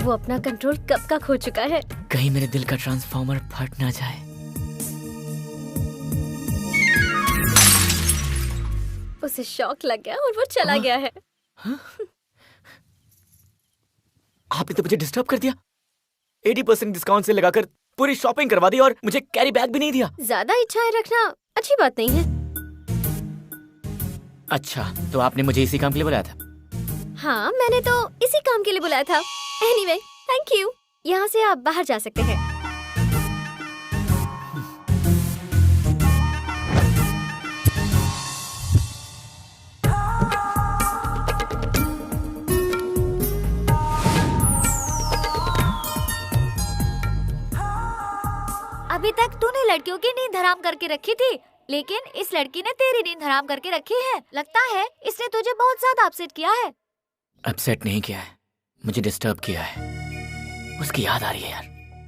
वो अपना कंट्रोल कब का खो चुका है। कहीं मेरे दिल का ट्रांसफार्मर फट ना जाए। उसे शॉक लग गया और वो चला गया है। आपने तो मुझे डिस्टर्ब कर दिया। 80% डिस्काउंट से लगाकर पूरी शॉपिंग करवा दी और मुझे कैरी बैग भी नहीं दिया। ज्यादा इच्छाएं रखना अच्छी बात नहीं है। अच्छा, तो आपने मुझे इसी काम के लिए बुलाया था? हाँ, मैंने तो इसी काम के लिए बुलाया था। Anyway, thank you. यहाँ से आप बाहर जा सकते हैं। अभी तक तूने लड़कियों की नींद हराम करके रखी थी, लेकिन इस लड़की ने तेरी नींद हराम करके रखी है। लगता है इसने तुझे बहुत ज्यादा अपसेट किया है। अपसेट नहीं किया है, मुझे डिस्टर्ब किया है। उसकी याद आ रही है यार।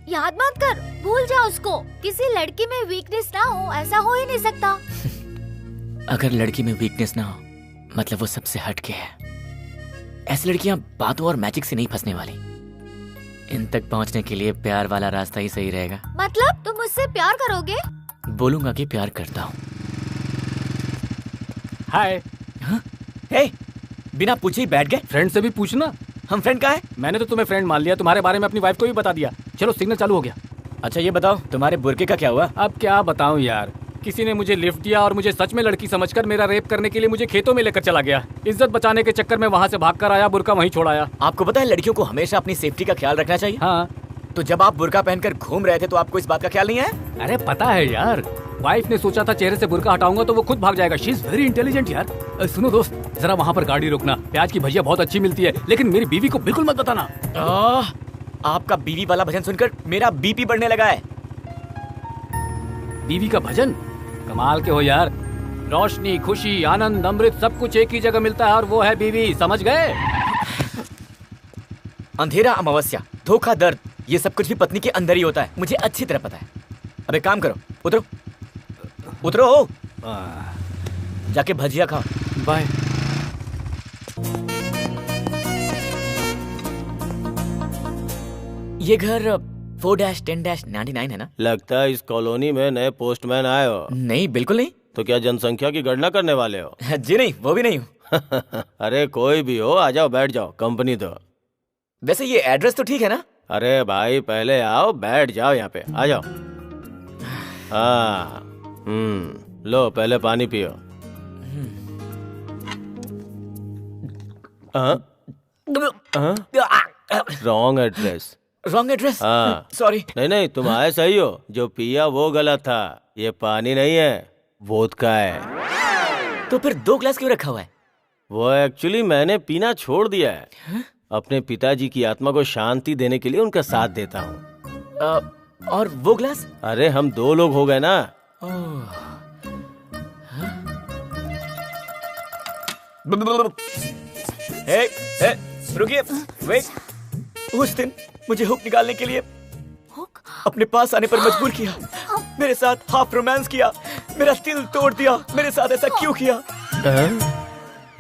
याद मत कर, भूल जा उसको। किसी लड़की में वीकनेस ना हो, ऐसा हो ही नहीं सकता। अगर लड़की में वीकनेस ना हो मतलब वो सबसे हटके है। ऐसी लड़कियां बातों और मैजिक से नहीं फंसने वाली। इन तक पहुंचने के लिए प्यार वाला रास्ता ही सही रहेगा। मतलब तुम मुझसे प्यार करोगे? बोलूंगा कि प्यार करता हूँ। हाय। हे, बिना पूछे ही बैठ गए। फ्रेंड से भी पूछना। हम फ्रेंड कहाँ है? मैंने तो तुम्हें फ्रेंड मान लिया, तुम्हारे बारे में अपनी वाइफ को भी बता दिया। चलो सिग्नल चालू हो गया। अच्छा ये बताओ, तुम्हारे बुरके का क्या हुआ? अब क्या बताऊं यार, किसी ने मुझे लिफ्ट दिया और मुझे सच में लड़की समझकर मेरा रेप करने के लिए मुझे खेतों में लेकर चला गया। इज्जत बचाने के चक्कर में वहाँ से भागकर आया, बुरका वहीं छोड़ आया। आपको पता है लड़कियों को हमेशा अपनी सेफ्टी का ख्याल रखना चाहिए। हाँ, तो जब आप बुरका पहनकर घूम रहे थे तो आपको इस बात का ख्याल नहीं है? अरे पता है यार, वाइफ ने सोचा था चेहरे से बुरका हटाऊंगा तो वो खुद भाग जाएगा। शी इज वेरी इंटेलिजेंट यार। सुनो दोस्त, जरा वहाँ पर गाड़ी रोकना, प्याज की भजिया बहुत अच्छी मिलती है, लेकिन मेरी बीवी को बिल्कुल मत बताना। आपका बीवी वाला भजन सुनकर मेरा बीपी बढ़ने लगा है। बीवी का भजन? कमाल के हो यार। रोशनी, खुशी, आनंद, अमृत सब कुछ एक ही जगह मिलता है और वो है बीवी, समझ गए? अंधेरा, अमावस्या, धोखा, दर्द, ये सब कुछ भी पत्नी के अंदर ही होता है। मुझे अच्छी तरह पता है। अब एक काम करो, उतरो उतरो, जाके भजिया खाओ। बाय। ये घर 4-10-99 है ना? लगता है इस कॉलोनी में नए पोस्टमैन आए हो। नहीं, बिल्कुल नहीं। तो क्या जनसंख्या की गणना करने वाले हो? जी नहीं, वो भी नहीं हूँ। अरे कोई भी हो, आ जाओ, बैठ जाओ, कंपनी दो। वैसे ये एड्रेस तो ठीक है ना? अरे भाई पहले आओ, बैठ जाओ, यहाँ पे आ जाओ। हाँ, लो पहले पानी पियो। Wrong address. Wrong address? हाँ, सॉरी। नहीं तुम आए सही हो, जो पिया वो गलत था। ये पानी नहीं है, वोदका है। तो फिर 2 ग्लास क्यों रखा हुआ है? वो एक्चुअली मैंने पीना छोड़ दिया है। अपने पिताजी की आत्मा को शांति देने के लिए उनका साथ देता हूँ। और वो ग्लास? अरे हम 2 लोग हो गए ना। रुकिए, वेट। उस दिन मुझे हुक निकालने के लिए अपने पास आने पर मजबूर किया, मेरे साथ हाफ रोमांस किया, मेरा दिल तोड़ दिया। मेरे साथ ऐसा क्यों किया?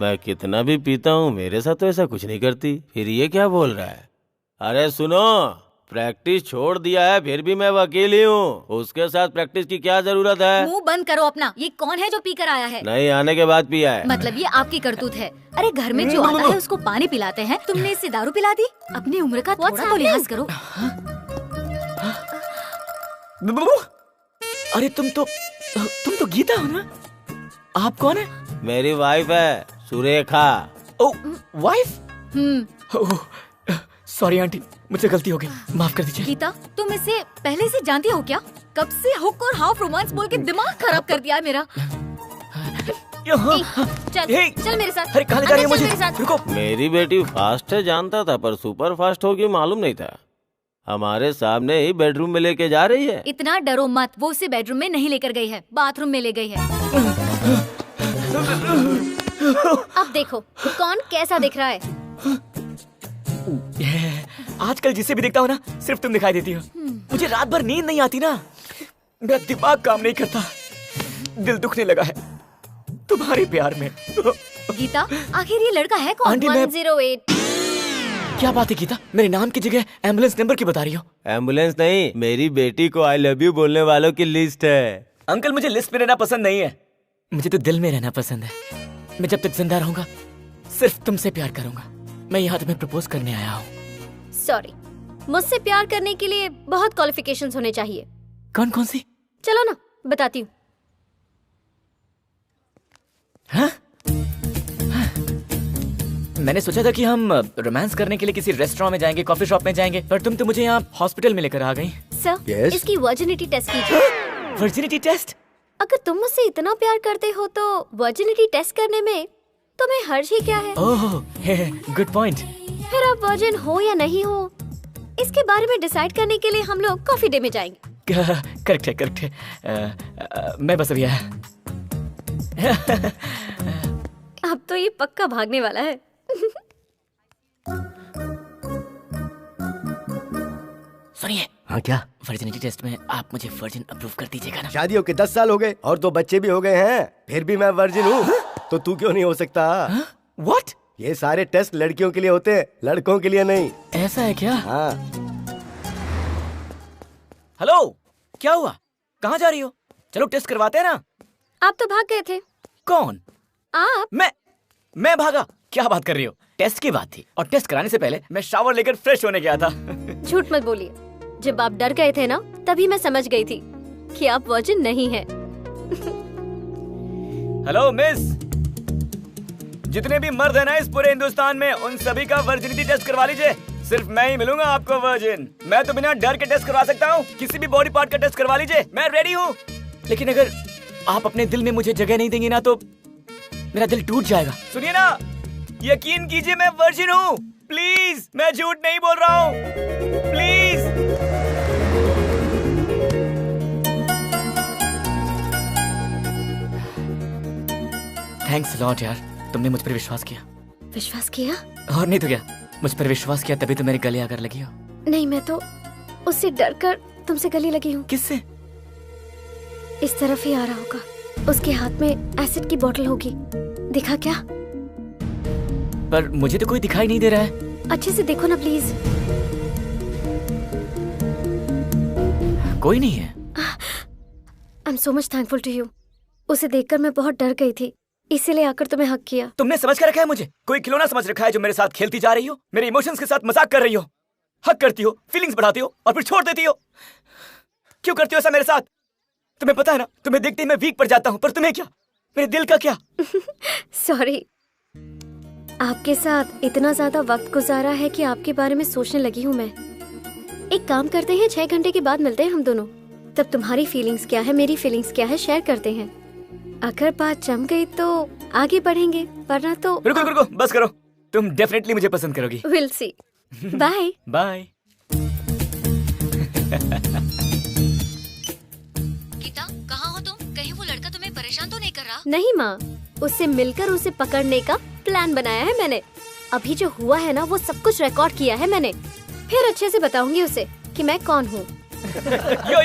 मैं कितना भी पीता हूँ, मेरे साथ तो ऐसा कुछ नहीं करती। फिर ये क्या बोल रहा है? अरे सुनो, प्रैक्टिस छोड़ दिया है, फिर भी मैं वकील ही हूँ। उसके साथ प्रैक्टिस की क्या जरूरत है? मुंह बंद करो अपना। ये कौन है जो पी कर आया है? नहीं, आने के बाद पिया है। मतलब ये आपकी करतूत है। अरे घर में जो आता है उसको पानी पिलाते हैं, तुमने इससे दारू पिला दी। अपनी उम्र का थोड़ा तो लिहाज करो। अरे तुम तो गीता हो ना? आप कौन है? मेरी वाइफ है, सुरेखा। ओ, वाइफ? सॉरी आंटी, मुझसे गलती हो गई, माफ कर दीजिए। गीता, तुम इसे पहले से जानती हो क्या? कब से हुक और हाफ रोमांस बोल के दिमाग खराब कर दिया है मेरा। चल मेरे साथ। अरे कहाँ ले जा रही है मुझे? रुको। मेरी बेटी फास्ट है जानता था, पर सुपर फास्ट होगी मालूम नहीं था। हमारे सामने ही बेडरूम में लेके जा रही है। इतना डरो मत, वो उसे बेडरूम में नहीं लेकर गई है, बाथरूम में ले गई है। अब देखो कौन कैसा दिख रहा है। आजकल जिसे भी देखता हूँ ना, सिर्फ तुम दिखाई देती हो। मुझे रात भर नींद नहीं आती ना, मेरा दिमाग काम नहीं करता, दिल दुखने लगा है तुम्हारे प्यार में। गीता, आखिर ये लड़का है कौन? 108। क्या बात है गीता, मेरे नाम की जगह एम्बुलेंस नंबर की बता रही हो? एम्बुलेंस नहीं, मेरी बेटी को आई लव यू बोलने वालों की लिस्ट है। अंकल मुझे लिस्ट में रहना पसंद नहीं है, मुझे तो दिल में रहना पसंद है। मैं जब तक जिंदा रहूंगा सिर्फ तुमसे प्यार करूंगा। मैं यहाँ तुम्हें प्रपोज करने आया हूँ। सॉरी, मुझसे प्यार करने के लिए बहुत क्वालिफिकेशंस होने चाहिए। कौन कौन सी? चलो ना बताती हूँ। हाँ? मैंने सोचा था कि हम रोमांस करने के लिए किसी रेस्टोरेंट में जाएंगे, कॉफी शॉप में जाएंगे, पर तुम तो मुझे यहाँ हॉस्पिटल में लेकर आ गई। Sir, Yes? इसकी वर्जिनिटी टेस्ट कीजिए। Virginity test? अगर तुम मुझसे इतना प्यार करते हो तो वर्जिनिटी टेस्ट करने में तुम्हें हर्ज ही क्या है? ओह, गुड पॉइंट। फिर आप वर्जिन हो या नहीं हो, इसके बारे में डिसाइड करने के लिए हम लोग कॉफी डे में जाएंगे। करेक्ट है, करेक्ट है। मैं बस अभी आया। अब तो ये पक्का भागने वाला है। सुनिए। हाँ क्या? वर्जिनिटी टेस्ट में आप मुझे वर्जिन अप्रूव कर दीजिएगा ना? शादी होके 10 साल हो गए और 2 बच्चे भी हो गए हैं, फिर भी मैं वर्जिन हूँ। तो तू क्यों नहीं हो सकता? व्हाट? ये सारे टेस्ट लड़कियों के लिए होते हैं, लड़कों के लिए नहीं। ऐसा है क्या? हाँ। हेलो, क्या हुआ? कहाँ जा रही हो? चलो टेस्ट करवाते हैं ना। आप तो भाग गए थे। कौन? आप? मैं भागा? क्या बात कर रही हो? टेस्ट की बात थी और टेस्ट कराने से पहले मैं शावर लेकर फ्रेश होने गया था। झूठ मत बोलिए। जब आप डर गए थे ना, तभी मैं समझ गई थी कि आप वर्जिन नहीं हैं। हेलो मिस, जितने भी मर्द हैं ना इस पूरे हिंदुस्तान में, उन सभी का वर्जिनिटी टेस्ट करवा लीजिए। सिर्फ मैं ही मिलूंगा आपको वर्जिन। मैं तो बिना डर के टेस्ट करवा सकता हूँ। किसी भी बॉडी पार्ट का टेस्ट करवा लीजिए, मैं रेडी हूँ। लेकिन अगर आप अपने दिल में मुझे जगह नहीं देंगी ना तो मेरा दिल टूट जाएगा। सुनिए ना, यकीन कीजिए मैं वर्जिन हूँ। प्लीज, मैं झूठ नहीं बोल रहा हूँ। प्लीज। थैंक्स लॉट यार, तुमने मुझ पर विश्वास किया। विश्वास किया? और नहीं तो क्या, मुझ पर विश्वास किया तभी तो मेरे गले आकर लगी हो। नहीं, मैं तो उससे डर कर तुमसे गले लगी हूँ। किससे? इस तरफ ही आ रहा होगा। उसके हाथ में एसिड की बोतल होगी। दिखा क्या? पर मुझे तो कोई दिखाई नहीं दे रहा है। अच्छे से देखो ना प्लीज। कोई नहीं है। I am so much thankful to you. उसे देखकर मैं बहुत डर गई थी, इसीलिए आकर तुम्हें हक किया। तुमने समझ कर रखा है मुझे? कोई खिलौना समझ रखा है जो मेरे साथ खेलती जा रही हो? मेरे इमोशंस के साथ मजाक कर रही हो, हक करती हो, फीलिंग्स बढ़ाती हो और फिर छोड़ देती हो। क्यों करती हो ऐसा मेरे साथ? तुम्हें पता है ना, तुम्हें देखते ही मैं वीक पड़ जाता हूँ, पर तुम्हें क्या, मेरे दिल का क्या? सॉरी, आपके साथ इतना ज्यादा वक्त गुजारा है कि आपके बारे में सोचने लगी हूँ मैं। एक काम करते हैं, 6 घंटे के बाद मिलते हैं हम दोनों। तब तुम्हारी फीलिंग्स क्या है, मेरी फीलिंग्स क्या है, शेयर करते हैं। अगर बात जम गई तो आगे बढ़ेंगे, वरना तो रुको, बस करो। तुम डेफिनेटली मुझे पसंद करोगी। Will see. Bye. Bye. Gita, कहाँ हो तुम? कहीं वो लड़का तुम्हें परेशान तो नहीं कर रहा? नहीं माँ, उससे मिलकर उसे पकड़ने का प्लान बनाया है मैंने। अभी जो हुआ है ना, वो सब कुछ रिकॉर्ड किया है मैंने। फिर अच्छे से बताऊंगी उसे कि मैं कौन हूँ। यो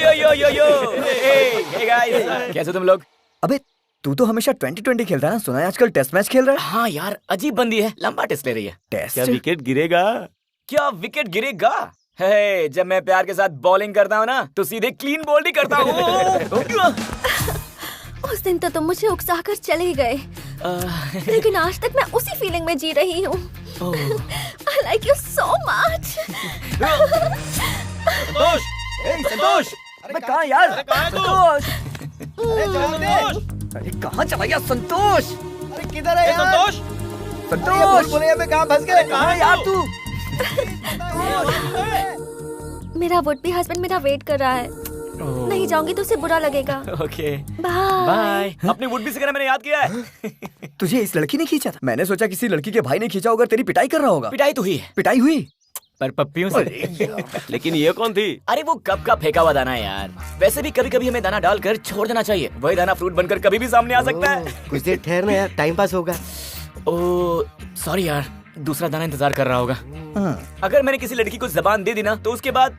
हे गाइस, कैसे तुम लोग? अबे तू तो हमेशा 2020 खेलता है ना, सुना है आजकल टेस्ट मैच खेल रहा है। हाँ यार, अजीब बंदी है, लंबा टेस्ट ले रही है। टेस्ट? क्या विकेट गिरेगा? क्या विकेट गिरेगा? हे, जब मैं प्यार के साथ बॉलिंग करता हूँ ना तो सीधे क्लीन बोल्ड ही करता हूँ। उस दिन तो तुम मुझे उकसाकर चले गए, लेकिन आज तक मैं उसी फीलिंग में जी रही हूँ। I like you so much। संतोष, अबे कहाँ यार? संतोष, संतोष! अरे कहाँ चला गया संतोष? अरे किधर है यार? संतोष! संतोष, बोले में कहाँ फंस गए? कहाँ है यार तू? मेरा वुड बी हस्बैंड मेरा वेट कर रहा है। नहीं जाऊंगी तो उसे बुरा लगेगा। Okay, bye. बाय। अपनी वुड-बी से कहना मैंने याद किया है। तुझे इस लड़की ने खींचा था? मैंने सोचा किसी लड़की के भाई ने खींचा होगा, तेरी पिटाई कर रहा होगा। पिटाई तो हुई है, पिटाई हुई पर पप्पियों से। लेकिन ये कौन थी? अरे वो कब का फेंका हुआ दाना है यार। वैसे भी कभी कभी हमें दाना डालकर छोड़ देना चाहिए, वही दाना फ्रूट बनकर कभी भी सामने आ सकता है। कुछ देर ठहरना यार, टाइम पास होगा। ओ सॉरी यार, दूसरा दाना इंतजार कर रहा होगा। अगर मैंने किसी लड़की को जबान दे दी ना तो उसके बाद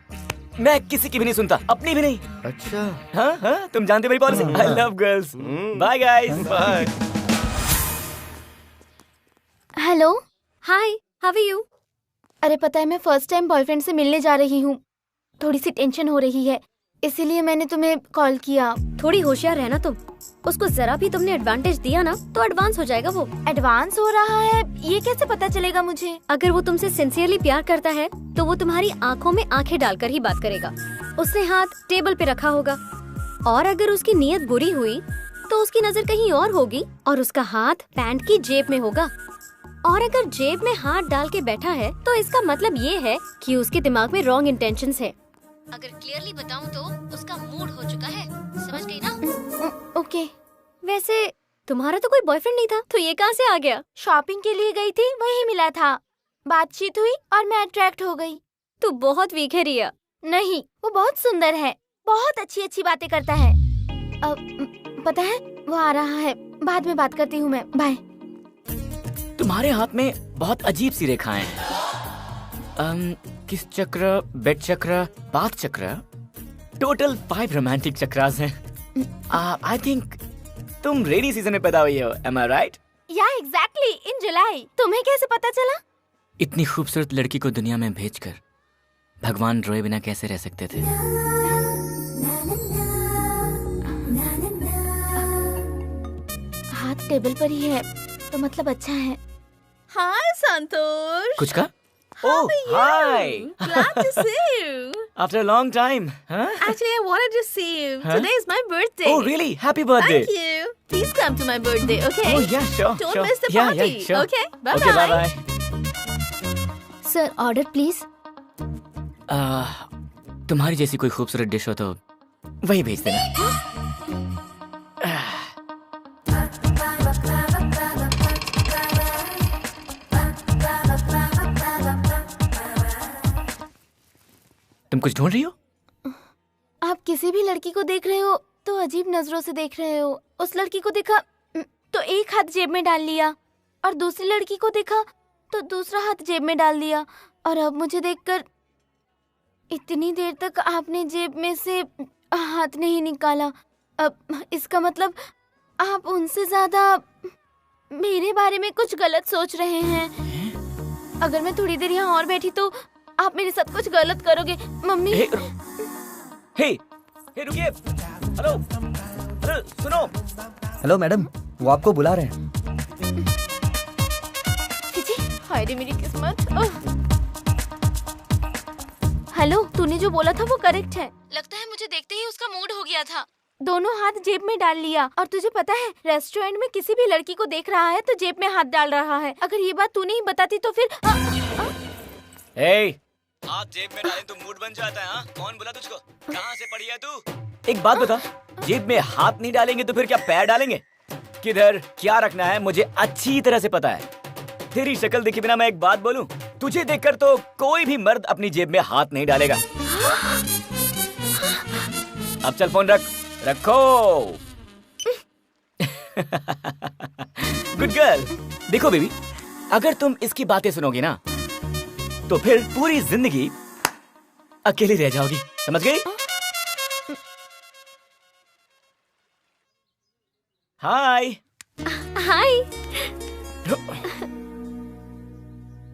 मैं किसी की भी नहीं सुनता, अपनी भी नहीं। अच्छा, हाँ, तुम जानते मेरी policy. I love girls. Bye guys. Bye. Hello, hi, how are you? अरे पता है, मैं फर्स्ट टाइम बॉयफ्रेंड से मिलने जा रही हूँ, थोड़ी सी टेंशन हो रही है, इसीलिए मैंने तुम्हें कॉल किया। थोड़ी होशियार रहना तुम। उसको जरा भी तुमने एडवांटेज दिया ना तो एडवांस हो जाएगा वो। एडवांस हो रहा है, ये कैसे पता चलेगा मुझे? अगर वो तुमसे सिंसियरली प्यार करता है तो वो तुम्हारी आंखों में आंखें डालकर ही बात करेगा। उसने हाथ टेबल पे रखा होगा, और अगर उसकी नीयत बुरी हुई तो उसकी नजर कहीं और होगी और उसका हाथ पैंट की जेब में होगा। और अगर जेब में हाथ डाल के बैठा है तो इसका मतलब ये है कि उसके दिमाग में रॉन्ग इंटेंशंस है। अगर क्लियरली बताऊं तो उसका मूड हो चुका है, समझ गई ना? ओके। वैसे तुम्हारा तो कोई बॉयफ्रेंड नहीं था, तो ये कहाँ से आ गया? शॉपिंग के लिए गई थी, वही मिला था, बातचीत हुई और मैं अट्रैक्ट हो गई। तू बहुत वीक है रिया। नहीं, वो बहुत सुंदर है, बहुत अच्छी अच्छी बातें करता है। पता है, वो आ रहा है, बाद में बात करती हूँ मैं, बाय। तुम्हारे हाथ में बहुत अजीब सी रेखाएं हैं। किस चक्र, बेड चक्र, बाथ चक्र, टोटल 5 रोमांटिक चक्रास हैं। आई थिंक तुम रेनी सीजन में पैदा हुई हो, am I right? या एग्जैक्टली, इन जुलाई। तुम्हें कैसे पता चला? इतनी खूबसूरत लड़की को दुनिया में भेजकर भगवान रोए बिना कैसे रह सकते थे? हाथ टेबल पर ही है, तो मतलब अच्छा है। हाय संतोष। कुछ का? Oh, hi! Glad to see you. After a long time, huh? Actually, I wanted to see you. Huh? Today is my birthday. Oh, really? Happy birthday! Thank you. Please come to my birthday, okay? Oh, yeah, sure, Don't sure. miss the Yeah, party, yeah, sure. okay? Bye Okay, bye. bye-bye. Sir, order please. तुम्हारी जैसी कोई खूबसूरत dish हो तो वही भेज देना। तुम कुछ ढूंढ रही हो? आप किसी भी लड़की को देख रहे हो तो अजीब नजरों से देख रहे हो। उस लड़की को देखा तो एक हाथ जेब में डाल लिया, और दूसरी लड़की को देखा तो दूसरा हाथ जेब में डाल दिया, और अब मुझे देखकर इतनी देर तक आपने जेब में से हाथ नहीं निकाला। अब इसका मतलब आप उनसे ज्यादा मेरे बारे में कुछ गलत सोच रहे हैं। अगर मैं थोड़ी देर यहाँ और बैठी तो आप मेरे साथ कुछ गलत करोगे। मम्मी। हे रुकिए। हेलो हेलो, सुनो। हेलो मैडम, वो आपको बुला रहे हैं। हाय रे मेरी किस्मत। हेलो, तूने जो बोला था वो करेक्ट है। लगता है मुझे देखते ही उसका मूड हो गया था। दोनों हाथ जेब में डाल लिया, और तुझे पता है रेस्टोरेंट में किसी भी लड़की को देख रहा है तो जेब में हाथ डाल रहा है। अगर ये बात तूने ही बताती तो फिर हाथ जेब में डालें तो मूड बन जाता है, हाँ? कौन बोला तुझको? कहाँ से पढ़ी है तू? एक बात बता, जेब में हाथ नहीं डालेंगे तो फिर क्या पैर डालेंगे? किधर क्या रखना है मुझे अच्छी तरह से पता है। तेरी शक्ल देखे बिना मैं एक बात बोलूं, तुझे देखकर तो कोई भी मर्द अपनी जेब में हाथ नहीं डालेगा। अब चल फोन रखो। Good girl. देखो बेबी, अगर तुम इसकी बातें सुनोगी ना तो फिर पूरी जिंदगी अकेली रह जाओगी, समझ गई? हाय। हाय।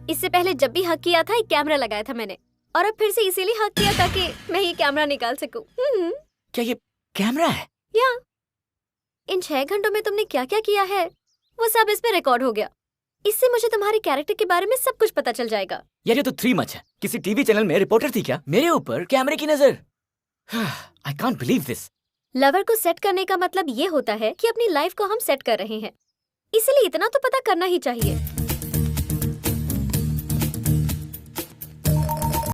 इससे पहले जब भी हक किया था एक कैमरा लगाया था मैंने, और अब फिर से इसीलिए हक किया ताकि मैं ये कैमरा निकाल सकूं। क्या ये कैमरा है? या इन 6 घंटों में तुमने क्या क्या किया है वो सब इस पे रिकॉर्ड हो गया। इससे मुझे तुम्हारे कैरेक्टर के बारे में सब कुछ पता चल जाएगा। यार ये तो 3 मच है। किसी टीवी चैनल में रिपोर्टर थी क्या? मेरे ऊपर कैमरे की नजर। I can't believe this. Lover को सेट करने का मतलब ये होता है कि अपनी लाइफ को हम सेट कर रहे हैं, इसलिए इतना तो पता करना ही चाहिए।